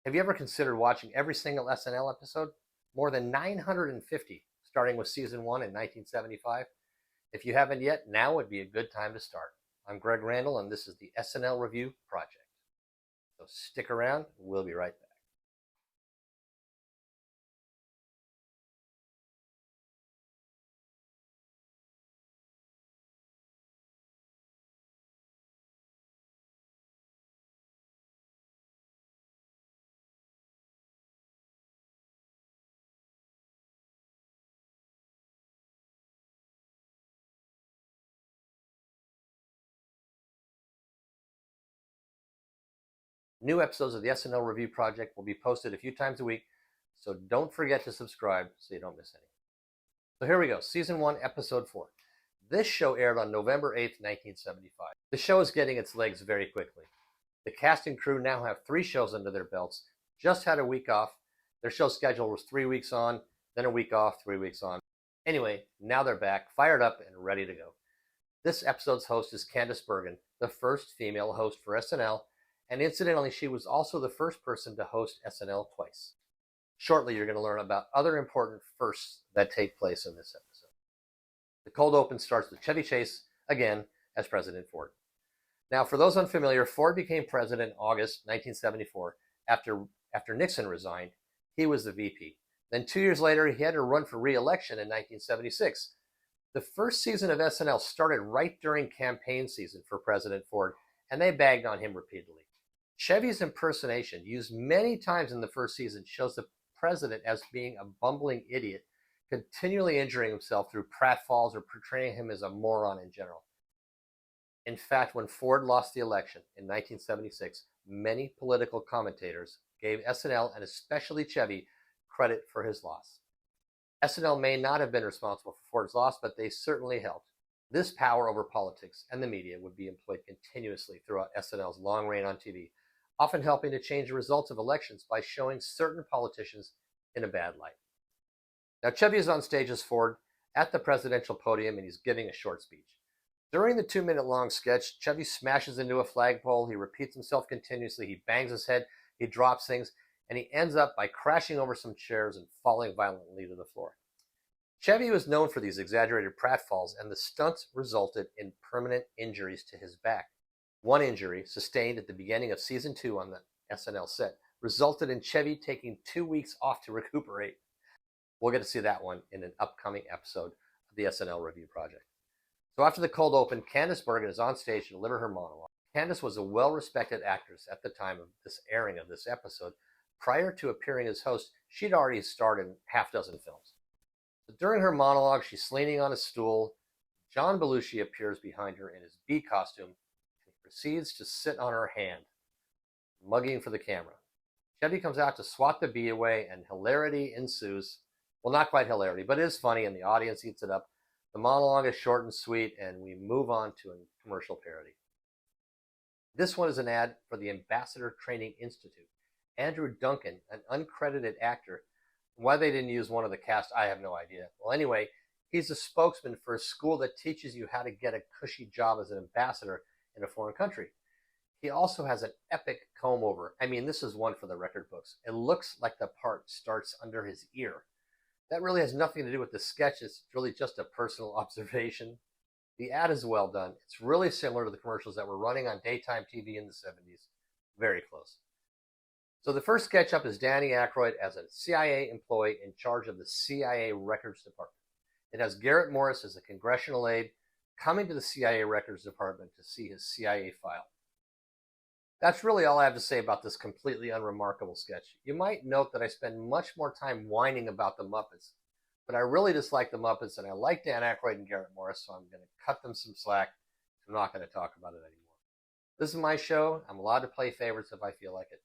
Have you ever considered watching every single SNL episode? More than 950, starting with season 1 in 1975. If you haven't yet, now would be a good time to start. I'm Greg Randall, and this is the SNL Review Project. So stick around, we'll be right back. New episodes of the SNL Review Project will be posted a few times a week, so don't forget to subscribe so you don't miss any. So here we go, Season 1, Episode 4. This show aired on November 8th, 1975. The show is getting its legs very quickly. The cast and crew now have 3 shows under their belts, just had a week off. Their show schedule was 3 weeks on, then a week off, 3 weeks on. Anyway, now they're back, fired up, and ready to go. This episode's host is Candice Bergen, the first female host for SNL, and incidentally, she was also the first person to host SNL twice. Shortly, you're going to learn about other important firsts that take place in this episode. The cold open starts with Chevy Chase, again, as President Ford. Now, for those unfamiliar, Ford became president in August 1974 after Nixon resigned. He was the VP. Then 2 years later, he had to run for re-election in 1976. The first season of SNL started right during campaign season for President Ford, and they bagged on him repeatedly. Chevy's impersonation, used many times in the first season, shows the president as being a bumbling idiot, continually injuring himself through pratfalls or portraying him as a moron in general. In fact, when Ford lost the election in 1976, many political commentators gave SNL, and especially Chevy, credit for his loss. SNL may not have been responsible for Ford's loss, but they certainly helped. This power over politics and the media would be employed continuously throughout SNL's long reign on TV, often helping to change the results of elections by showing certain politicians in a bad light. Now, Chevy is on stage as Ford at the presidential podium, and he's giving a short speech. During the 2-minute long sketch, Chevy smashes into a flagpole, he repeats himself continuously, he bangs his head, he drops things, and he ends up by crashing over some chairs and falling violently to the floor. Chevy was known for these exaggerated pratfalls, and the stunts resulted in permanent injuries to his back. One injury, sustained at the beginning of season 2 on the SNL set, resulted in Chevy taking 2 weeks off to recuperate. We'll get to see that one in an upcoming episode of the SNL Review Project. So after the cold open, Candice Bergen is on stage to deliver her monologue. Candice was a well-respected actress at the time of this airing of this episode. Prior to appearing as host, she'd already starred in half dozen films. So during her monologue, she's leaning on a stool. John Belushi appears behind her in his bee costume and proceeds to sit on her hand, mugging for the camera. Chevy comes out to swat the bee away, and hilarity ensues. Well, not quite hilarity, but it is funny, and the audience eats it up. The monologue is short and sweet, and we move on to a commercial parody. This one is an ad for the Ambassador Training Institute. Andrew Duncan, an uncredited actor. Why they didn't use one of the cast, I have no idea. Well, anyway, he's a spokesman for a school that teaches you how to get a cushy job as an ambassador in a foreign country. He also has an epic comb-over. I mean, this is one for the record books. It looks like the part starts under his ear. That really has nothing to do with the sketch. It's really just a personal observation. The ad is well done. It's really similar to the commercials that were running on daytime TV in the 70s. Very close. So the first sketch up is Danny Aykroyd as a CIA employee in charge of the CIA Records Department. It has Garrett Morris as a congressional aide coming to the CIA Records Department to see his CIA file. That's really all I have to say about this completely unremarkable sketch. You might note that I spend much more time whining about the Muppets, but I really dislike the Muppets, and I like Dan Aykroyd and Garrett Morris, so I'm going to cut them some slack. I'm not going to talk about it anymore. This is my show. I'm allowed to play favorites if I feel like it.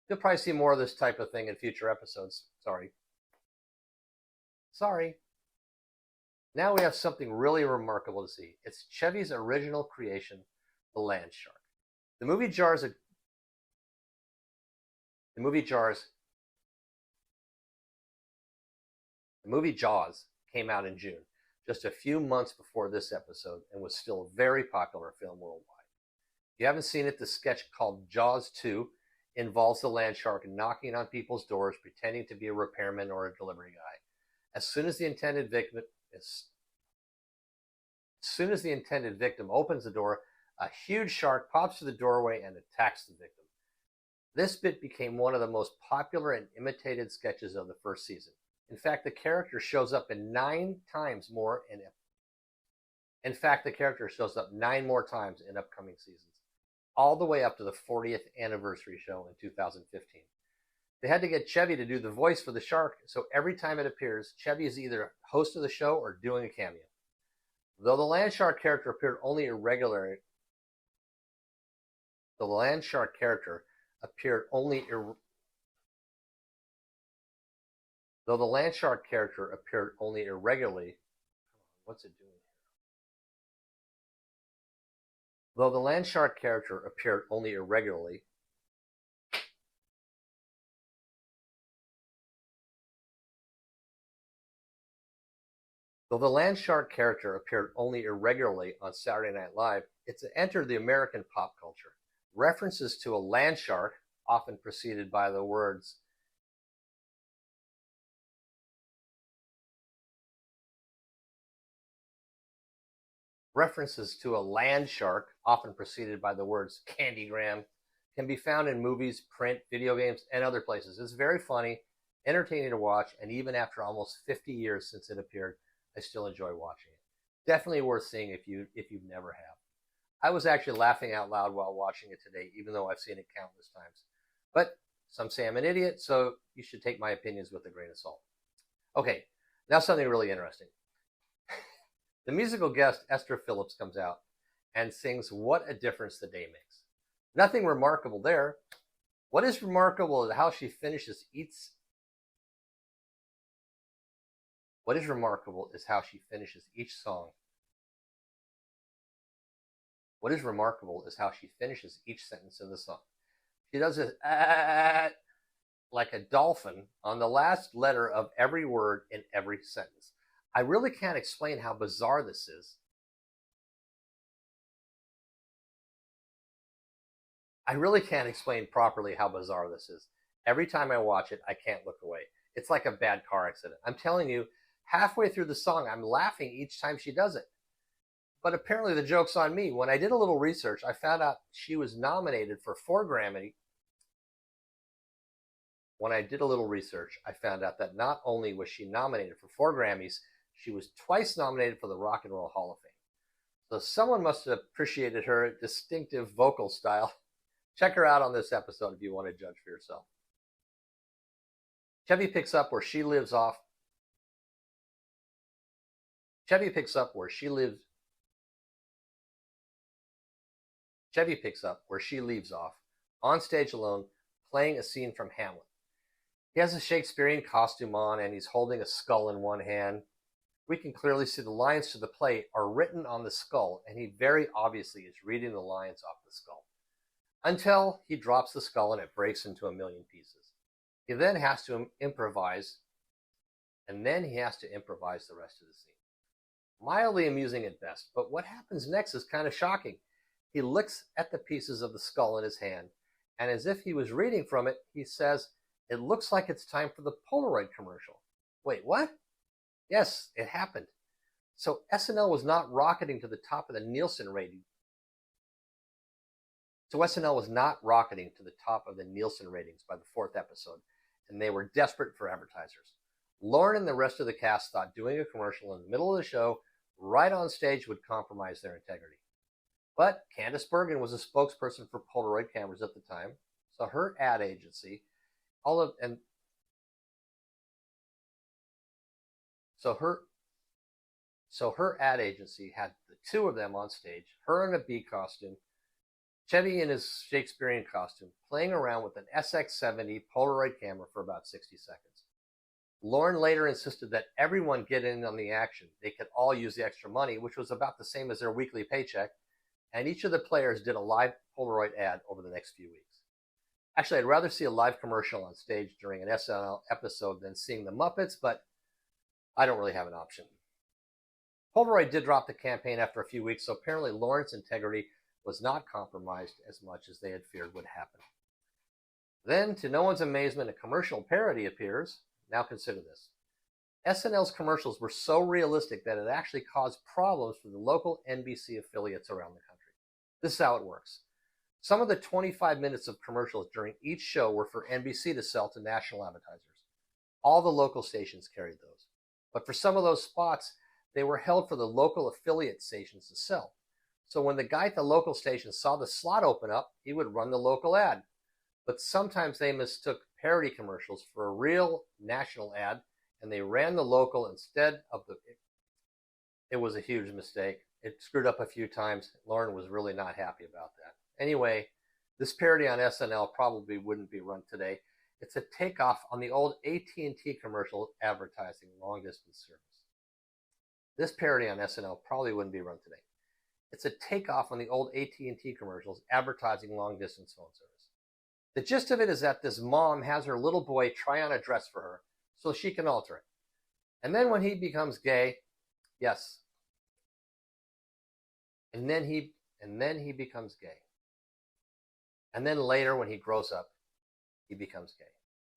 You'll probably see more of this type of thing in future episodes. Sorry. Now we have something really remarkable to see. It's Chevy's original creation, the land shark. The movie Jaws came out in June, just a few months before this episode, and was still a very popular film worldwide. If you haven't seen it, the sketch called Jaws 2 involves the land shark knocking on people's doors, pretending to be a repairman or a delivery guy. As soon as the intended victim opens the door, a huge shark pops through the doorway and attacks the victim. This bit became one of the most popular and imitated sketches of the first season. In fact, the character shows up 9 more times in upcoming seasons, all the way up to the 40th anniversary show in 2015. They had to get Chevy to do the voice for the shark, so every time it appears, Chevy is either host of the show or doing a cameo. Though the land shark character appeared only irregularly, what's it doing? Though the land shark character appeared only irregularly, on Saturday Night Live, it's entered the American pop culture. References to a land shark, often preceded by the words Candygram, can be found in movies, print, video games, and other places. It's very funny, entertaining to watch, and even after almost 50 years since it appeared, I still enjoy watching it. Definitely worth seeing if you've never have. I was actually laughing out loud while watching it today, even though I've seen it countless times. But some say I'm an idiot, so you should take my opinions with a grain of salt. Okay, now something really interesting. The musical guest Esther Phillips comes out and sings "What a Difference the Day Makes." Nothing remarkable there. What is remarkable is how she finishes each song. What is remarkable is how she finishes each sentence in the song. She does this like a dolphin on the last letter of every word in every sentence. I really can't explain how bizarre this is. I really can't explain properly how bizarre this is. Every time I watch it, I can't look away. It's like a bad car accident. I'm telling you, halfway through the song, I'm laughing each time she does it. But apparently the joke's on me. When I did a little research, I found out she was nominated for 4 Grammys. When I did a little research, I found out that not only was she nominated for 4 Grammys, she was twice nominated for the Rock and Roll Hall of Fame. So someone must have appreciated her distinctive vocal style. Check her out on this episode if you want to judge for yourself. Chevy picks up where she leaves off. On stage alone, playing a scene from Hamlet. He has a Shakespearean costume on and he's holding a skull in one hand. We can clearly see the lines to the play are written on the skull, and he very obviously is reading the lines off the skull. Until he drops the skull and it breaks into a million pieces. He then has to improvise, the rest of the scene. Mildly amusing at best, but what happens next is kind of shocking. He looks at the pieces of the skull in his hand, and as if he was reading from it, he says, "It looks like it's time for the Polaroid commercial." Wait, what? Yes, it happened. So SNL was not rocketing to the top of the Nielsen ratings. by the 4th episode, and they were desperate for advertisers. Lauren and the rest of the cast thought doing a commercial in the middle of the show, right on stage, would compromise their integrity. But Candice Bergen was a spokesperson for Polaroid cameras at the time, so her ad agency, her ad agency had the 2 of them on stage, her in a bee costume, Chevy in his Shakespearean costume, playing around with an SX70 Polaroid camera for about 60 seconds. Lauren later insisted that everyone get in on the action. They could all use the extra money, which was about the same as their weekly paycheck, and each of the players did a live Polaroid ad over the next few weeks. Actually, I'd rather see a live commercial on stage during an SNL episode than seeing the Muppets, but I don't really have an option. Polaroid did drop the campaign after a few weeks, so apparently Lauren's integrity was not compromised as much as they had feared would happen. Then, to no one's amazement, a commercial parody appears. Now consider this. SNL's commercials were so realistic that it actually caused problems for the local NBC affiliates around the country. This is how it works. Some of the 25 minutes of commercials during each show were for NBC to sell to national advertisers. All the local stations carried those. But for some of those spots, they were held for the local affiliate stations to sell. So when the guy at the local station saw the slot open up, he would run the local ad. But sometimes they mistook parody commercials for a real national ad, and they ran the local instead of the... It was a huge mistake. It screwed up a few times. Lauren was really not happy about that. Anyway, this parody on SNL probably wouldn't be run today. It's a takeoff on the old AT&T commercial advertising long-distance service. This parody on SNL probably wouldn't be run today. It's a takeoff on the old AT&T commercials advertising long-distance phone service. The gist of it is that this mom has her little boy try on a dress for her so she can alter it. And then when he becomes gay, yes. And then he becomes gay. And then later when he grows up, he becomes gay.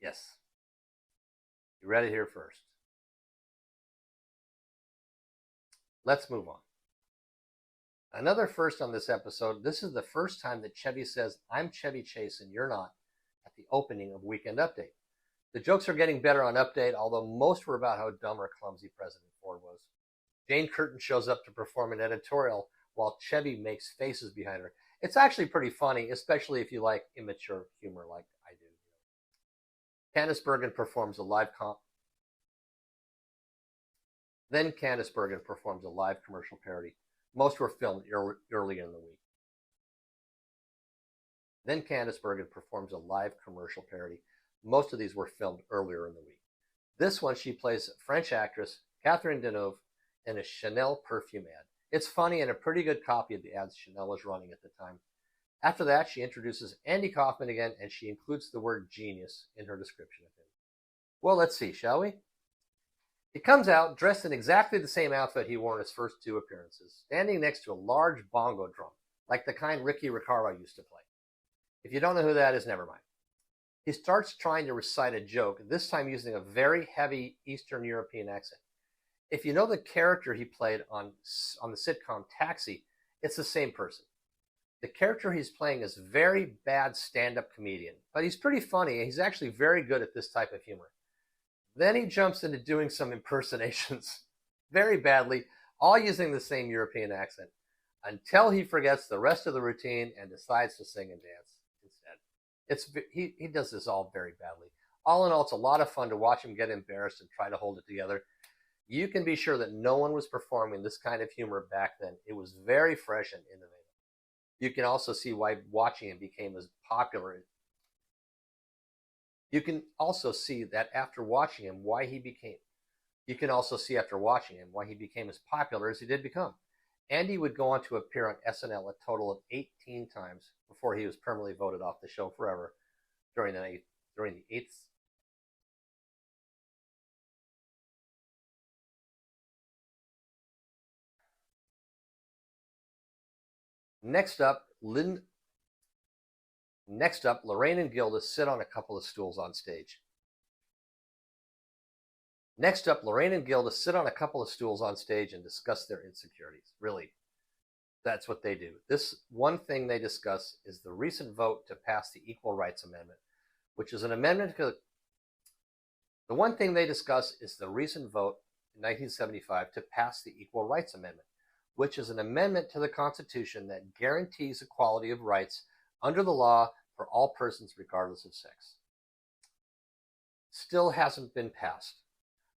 Yes. You read it here first. Let's move on. Another first on this episode. This is the first time that Chevy says, "I'm Chevy Chase and you're not," at the opening of Weekend Update. The jokes are getting better on Update, although most were about how dumb or clumsy President Ford was. Jane Curtin shows up to perform an editorial while Chevy makes faces behind her. It's actually pretty funny, especially if you like immature humor like I do. Candice Bergen performs a live Then Candice Bergen performs a live commercial parody. Most were filmed early in the week. Then Candice Bergen performs a live commercial parody. Most of these were filmed earlier in the week. This one, she plays French actress Catherine Deneuve in a Chanel perfume ad. It's funny and a pretty good copy of the ads Chanel was running at the time. After that, she introduces Andy Kaufman again, and she includes the word genius in her description of him. Well, let's see, shall we? He comes out dressed in exactly the same outfit he wore in his first two appearances, standing next to a large bongo drum, like the kind Ricky Ricardo used to play. If you don't know who that is, never mind. He starts trying to recite a joke, this time using a very heavy Eastern European accent. If you know the character he played on the sitcom Taxi, it's the same person. The character he's playing is a very bad stand-up comedian, but he's pretty funny, and he's actually very good at this type of humor. Then he jumps into doing some impersonations, very badly, all using the same European accent, until he forgets the rest of the routine and decides to sing and dance instead. He does this all very badly. All in all, it's a lot of fun to watch him get embarrassed and try to hold it together. You can be sure that no one was performing this kind of humor back then. It was very fresh and innovative. You can also see why watching him became as popular. You can also see that after watching him, why he became as popular as he did become. Andy would go on to appear on SNL a total of 18 times before he was permanently voted off the show forever during the eighth. Next up, Lorraine and Gilda sit on a couple of stools on stage. Next up, Lorraine and Gilda sit on a couple of stools on stage and discuss their insecurities. Really, that's what they do. This one thing they discuss is the recent vote to pass the Equal Rights Amendment, which is an amendment to... The one thing they discuss is the recent vote in 1975 to pass the Equal Rights Amendment, which is an amendment to the Constitution that guarantees equality of rights under the law for all persons regardless of sex. Still hasn't been passed.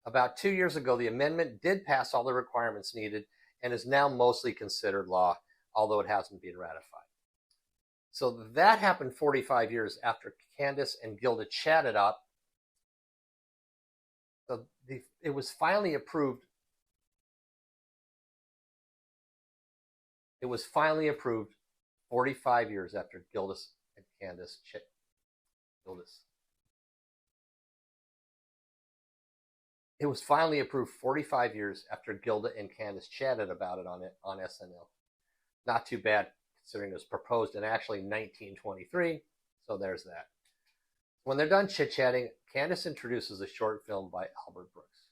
About 2 years ago, the amendment did pass all the requirements needed and is now mostly considered law, although it hasn't been ratified. So that happened 45 years after Candice and Gilda chatted up. So it was finally approved. It was finally approved 45 years after Gilda and Candice It was finally approved 45 years after Gilda and Candice chatted about it on SNL. Not too bad, considering it was proposed in actually 1923, so there's that. When they're done chit-chatting, Candace introduces a short film by Albert Brooks.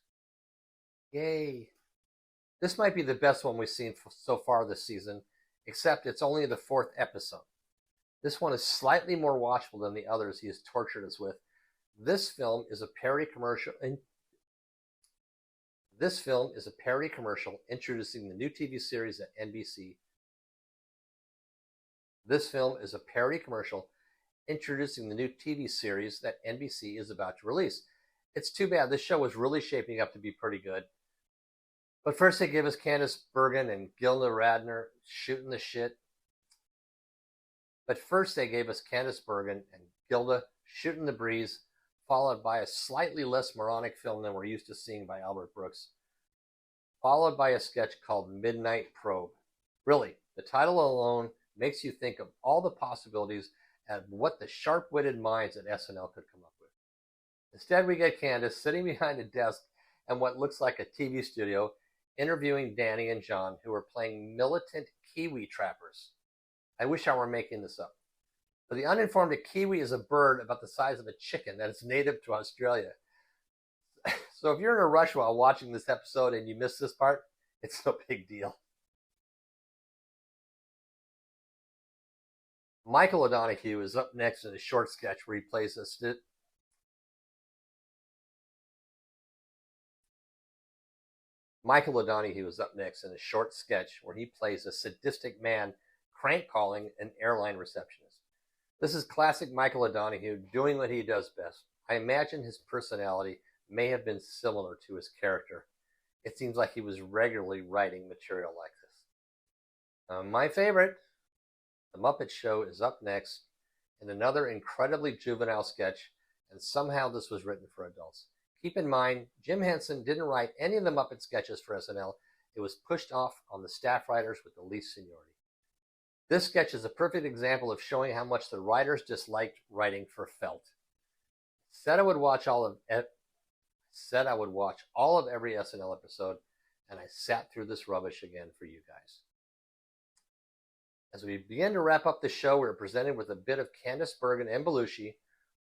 Yay! This might be the best one we've seen so far this season, except it's only the 4th episode. This one is slightly more watchable than the others he has tortured us with. This film is a parody commercial introducing the new TV series at NBC. This film is a parody commercial introducing the new TV series that NBC is about to release. It's too bad. This show was really shaping up to be pretty good. But first they give us Candice Bergen and Gilda Radner shooting the shit. Shooting the breeze, followed by a slightly less moronic film than we're used to seeing by Albert Brooks, followed by a sketch called Midnight Probe. Really, the title alone makes you think of all the possibilities and what the sharp-witted minds at SNL could come up with. Instead, we get Candice sitting behind a desk in what looks like a TV studio, interviewing Danny and John, who are playing militant Kiwi trappers. I wish I were making this up. For the uninformed, a Kiwi is a bird about the size of a chicken that is native to Australia. So if you're in a rush while watching this episode and you miss this part, it's no big deal. Michael O'Donoghue is up next in a short sketch where he plays a sadistic man crank calling an airline receptionist. This is classic Michael O'Donoghue doing what he does best. I imagine his personality may have been similar to his character. It seems like he was regularly writing material like this. My favorite, The Muppet Show, is up next in another incredibly juvenile sketch, and somehow this was written for adults. Keep in mind, Jim Henson didn't write any of the Muppet sketches for SNL. It was pushed off on the staff writers with the least seniority. This sketch is a perfect example of showing how much the writers disliked writing for felt. Said I would watch all of every SNL episode, and I sat through this rubbish again for you guys. As we begin to wrap up the show, we're presented with a bit of Candice Bergen and Belushi,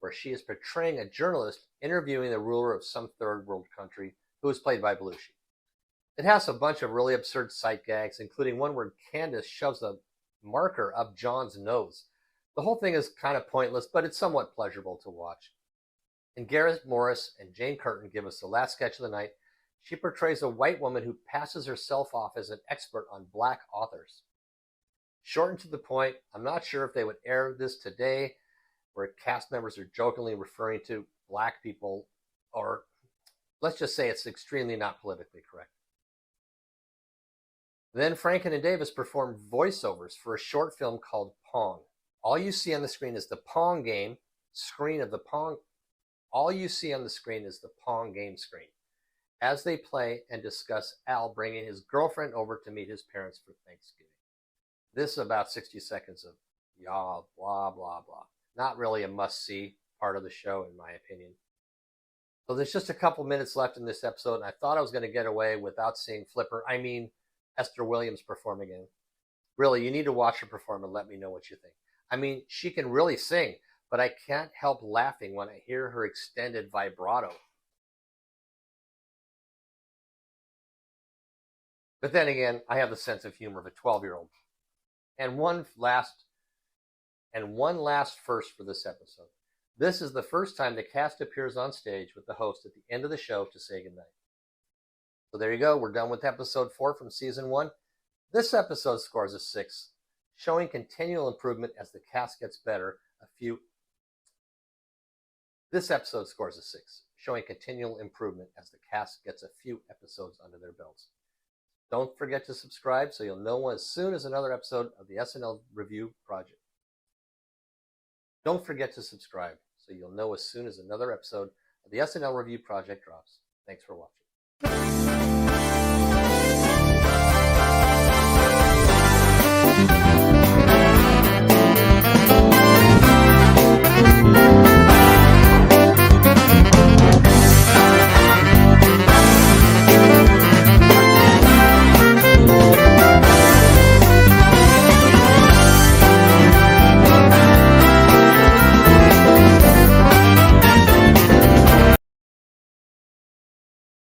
where she is portraying a journalist interviewing the ruler of some third world country, who is played by Belushi. It has a bunch of really absurd sight gags, including one where Candice shoves a marker up John's nose. The whole thing is kind of pointless, but it's somewhat pleasurable to watch. And Garrett Morris and Jane Curtin give us the last sketch of the night. She portrays a white woman who passes herself off as an expert on black authors. Short and to the point, I'm not sure if they would air this today, where cast members are jokingly referring to black people, or let's just say it's extremely not politically correct. Then Franken and Davis performed voiceovers for a short film called Pong. All you see on the screen is the Pong game screen. All you see on the screen is the Pong game screen as they play and discuss Al bringing his girlfriend over to meet his parents for Thanksgiving. This is about 60 seconds of blah, blah, blah. Not really a must-see part of the show, in my opinion. So there's just a couple minutes left in this episode, and I thought I was going to get away without seeing Esther Williams perform again. Really, you need to watch her perform and let me know what you think. She can really sing, but I can't help laughing when I hear her extended vibrato. But then again, I have the sense of humor of a 12-year-old. And one last first for this episode. This is the first time the cast appears on stage with the host at the end of the show to say goodnight. So there you go. We're done with episode 4 from season 1. This episode scores a 6, showing continual improvement as the cast gets better. This episode scores a 6, showing continual improvement as the cast gets a few episodes under their belts. Don't forget to subscribe so you'll know as soon as another episode of the SNL Review Project. Don't forget to subscribe so you'll know as soon as another episode of the SNL Review Project drops. Thanks for watching.